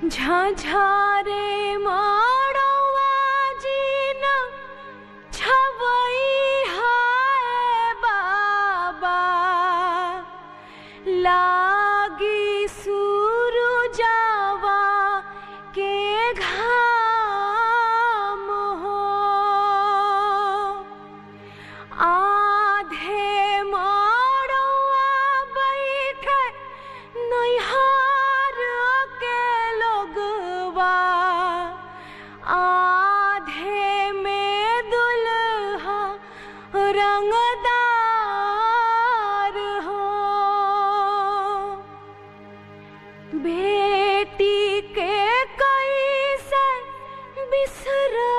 झाझारे माड़वा gene छवई है बाबा, लागी सूरजावा के घाम हो। आधे माड़वा बैठे नैहार के लोगवा, आधे में दुल्हा रंगदार हो। बेटी के कैसे बिसरा